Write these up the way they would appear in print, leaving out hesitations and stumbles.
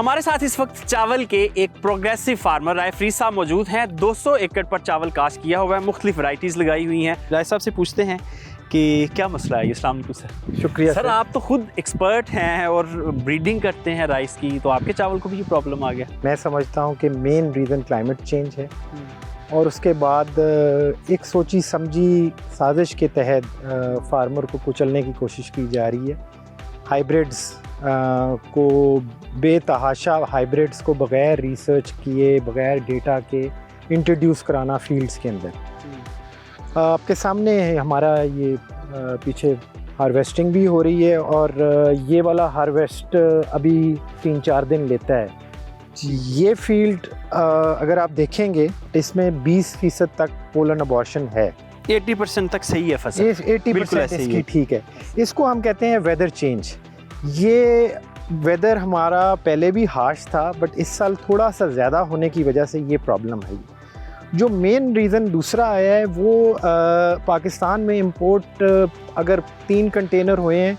हमारे साथ इस वक्त चावल के एक प्रोग्रेसिव फार्मर राय फरीद साहब मौजूद हैं। 200 एकड़ पर चावल काश्त किया हुआ है, मुख्तलिफ वैरायटीज़ लगाई हुई हैं। राय साहब से पूछते हैं कि क्या मसला है। अस्सलाम वालेकुम सर। शुक्रिया सर, आप तो खुद एक्सपर्ट हैं और ब्रीडिंग करते हैं राइस की, तो आपके चावल को भी ये प्रॉब्लम आ गया? मैं समझता हूँ कि मेन रीज़न क्लाइमेट चेंज है और उसके बाद एक सोची समझी साजिश के तहत फार्मर को कुचलने की कोशिश की जा रही है। हाइब्रिड्स को बेतहाशा हाइब्रिड्स को बग़ैर रिसर्च किए, बग़ैर डेटा के इंट्रोड्यूस कराना फील्ड्स के अंदर। आपके सामने है हमारा ये पीछे हार्वेस्टिंग भी हो रही है और ये वाला हार्वेस्ट अभी 3-4 दिन लेता है। ये फील्ड अगर आप देखेंगे इसमें 20% तक पोलन अबॉर्शन है। 80% तक सही है फसल, 80% इसकी ठीक है। इसको हम कहते हैं वेदर चेंज। ये वेदर हमारा पहले भी हार्श था बट इस साल थोड़ा सा ज़्यादा होने की वजह से ये प्रॉब्लम है। जो मेन रीज़न दूसरा आया है वो पाकिस्तान में इंपोर्ट अगर 3 कंटेनर हुए हैं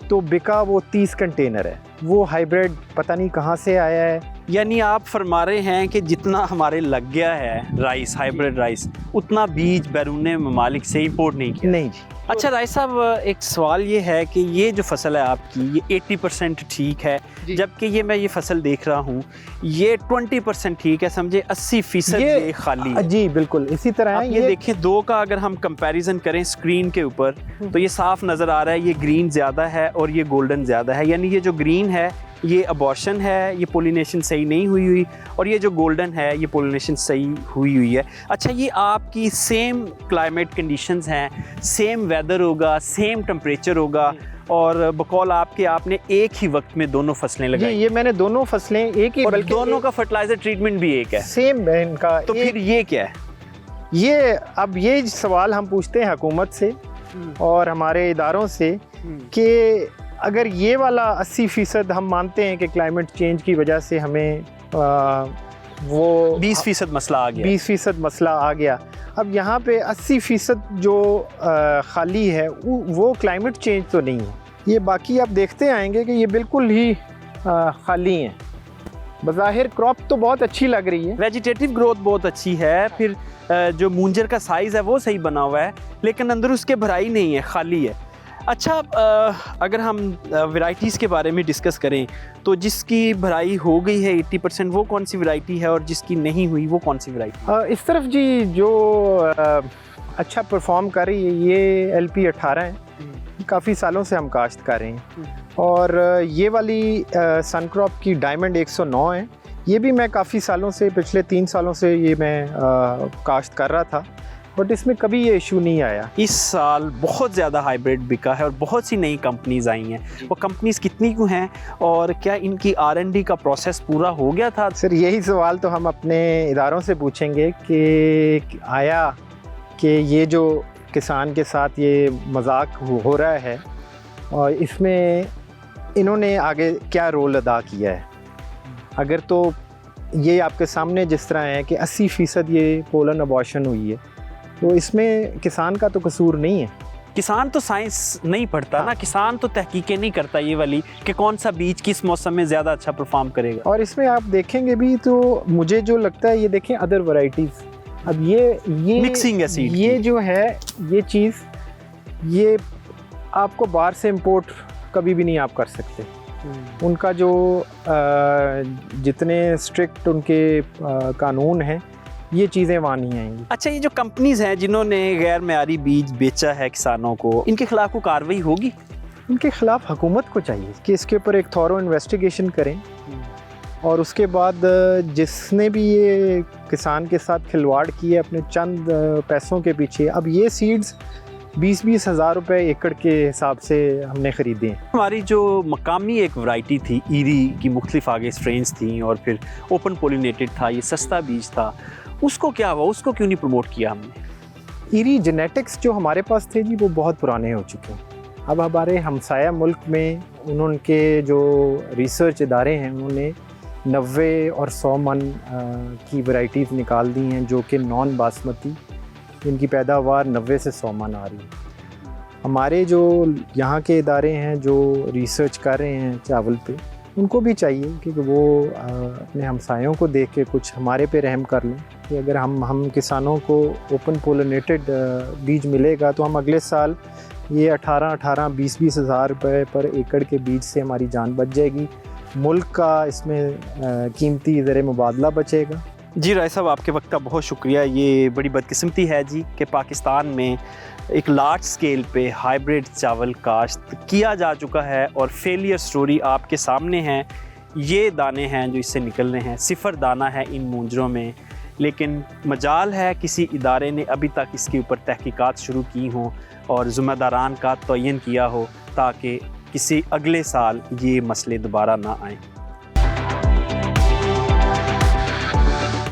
तो बिका वो 30 कंटेनर है। वो हाइब्रिड पता नहीं कहाँ से आया है। यानी आप फरमा रहे हैं कि जितना हमारे लग गया है राइस, हाइब्रिड राइस, उतना बीज बैरून ममालिक से इंपोर्ट नहीं किया? नहीं जी। अच्छा राय साहब, एक सवाल ये है कि ये जो फसल है आपकी ये 80% ठीक है, जबकि ये मैं ये फसल देख रहा हूँ ये 20% ठीक है, समझे 80% ये खाली है। जी बिल्कुल इसी तरह है। ये देखें, दो का अगर हम कंपैरिजन करें स्क्रीन के ऊपर तो ये साफ नज़र आ रहा है, ये ग्रीन ज़्यादा है और ये गोल्डन ज़्यादा है। यानी ये जो ग्रीन है ये अबॉर्शन है, ये पोलिनेशन सही नहीं हुई और ये जो गोल्डन है ये पोलिनेशन सही हुई है। अच्छा, ये आपकी सेम क्लाइमेट कंडीशंस हैं, सेम वेदर होगा, सेम टेम्परेचर होगा और बकौल आपने एक ही वक्त में दोनों फसलें लगाई? ये मैंने दोनों फसलें एक ही, बल्कि दोनों का फर्टिलाइजर ट्रीटमेंट भी एक है, सेम है इनका। तो फिर ये क्या है? ये अब ये सवाल हम पूछते हैं हुकूमत से और हमारे इदारों से कि अगर ये वाला 80% हम मानते हैं कि क्लाइमेट चेंज की वजह से हमें वो 20% मसला आ गया, 20% मसला आ गया, अब यहाँ पे 80% जो खाली है वो क्लाइमेट चेंज तो नहीं है। ये बाकी आप देखते आएंगे कि ये बिल्कुल ही खाली हैं। बज़ाहिर क्रॉप तो बहुत अच्छी लग रही है, वेजिटेटिव ग्रोथ बहुत अच्छी है, फिर जो मूंजर का साइज़ है वो सही बना हुआ है, लेकिन अंदर उसके भराई नहीं है, खाली है। अच्छा, अगर हम वैरायटीज़ के बारे में डिस्कस करें तो जिसकी भराई हो गई है 80% वो कौन सी वैरायटी है और जिसकी नहीं हुई वो कौन सी वैरायटी? इस तरफ जी जो अच्छा परफॉर्म कर रही है ये LP 18 है। काफ़ी सालों से हम काश्त कर रहे हैं और ये वाली सन क्रॉप की डायमंड 109 है। ये भी मैं काफ़ी सालों से, पिछले 3 सालों से ये मैं काश्त कर रहा था बट इसमें कभी ये इशू नहीं आया। इस साल बहुत ज़्यादा हाइब्रिड बिका है और बहुत सी नई कंपनीज आई हैं। वो कंपनीज कितनी क्यों हैं और क्या इनकी R&D का प्रोसेस पूरा हो गया था? सर यही सवाल तो हम अपने इदारों से पूछेंगे कि आया कि ये जो किसान के साथ ये मजाक हो रहा है और इसमें इन्होंने आगे क्या रोल अदा किया है। अगर तो ये आपके सामने जिस तरह है कि 80% ये पोलन अबॉर्शन हुई है तो इसमें किसान का तो कसूर नहीं है। किसान तो साइंस नहीं पढ़ता ना, किसान तो तहकीकें नहीं करता ये वाली कि कौन सा बीज किस मौसम में ज़्यादा अच्छा परफॉर्म करेगा। और इसमें आप देखेंगे भी तो मुझे जो लगता है ये देखें अदर वैरायटीज़, अब ये मिक्सिंग एसिड ये जो है ये चीज़ ये आपको बाहर से इंपोर्ट कभी भी नहीं आप कर सकते। उनका जो जितने स्ट्रिक्ट उनके कानून हैं ये चीज़ें वहाँ नहीं आएंगी। अच्छा, ये जो कंपनीज हैं जिन्होंने गैर मयारी बीज बेचा है किसानों को, इनके खिलाफ कोई कार्रवाई होगी? इनके खिलाफ हुकूमत को चाहिए कि इसके ऊपर एक थॉरो इन्वेस्टिगेशन करें और उसके बाद जिसने भी ये किसान के साथ खिलवाड़ किए अपने चंद पैसों के पीछे, अब ये सीड्स 20-20 हज़ार रुपये एकड़ के हिसाब से हमने ख़रीदे हैं। हमारी जो मकामी एक वैरायटी थी ईरी की, मुख्तलिफ आगे स्ट्रेन्स थी और फिर ओपन पोलिनेटेड था, ये सस्ता बीज था, उसको क्या हुआ? उसको क्यों नहीं प्रमोट किया हमने? ईरी जेनेटिक्स जो हमारे पास थे जी वो बहुत पुराने हो चुके हैं। अब हमारे हमसाया मुल्क में उनके जो रिसर्च इदारे हैं उन्होंने 90 और 100 मन की वैरायटीज़ निकाल दी हैं जो कि नॉन बासमती, जिनकी पैदावार 90 से 100 मन आ रही है। हमारे जो यहाँ के इदारे हैं जो रिसर्च कर रहे हैं चावल पे, उनको भी चाहिए कि वो अपने हमसायों को देख के कुछ हमारे पे रहम कर लें कि अगर हम किसानों को ओपन पोलिनेटेड बीज मिलेगा तो हम अगले साल ये 18-20 हज़ार रुपये पर एकड़ के बीज से हमारी जान बच जाएगी। मुल्क का इसमें कीमती ज़र मुबादला बचेगा। जी राय साहब, आपके वक्त का बहुत शुक्रिया। ये बड़ी बदकिस्मती है जी कि पाकिस्तान में एक लार्ज स्केल पे हाइब्रिड चावल काश्त किया जा चुका है और फेलियर स्टोरी आपके सामने है। ये दाने हैं जो इससे निकल रहे हैं, सिफर दाना है इन मूंजरों में, लेकिन मजाल है किसी इदारे ने अभी तक इसके ऊपर तहकीकात शुरू की हों और ज़िम्मेदारान का तयन किया हो ताकि किसी अगले साल ये मसले दोबारा ना आएँ।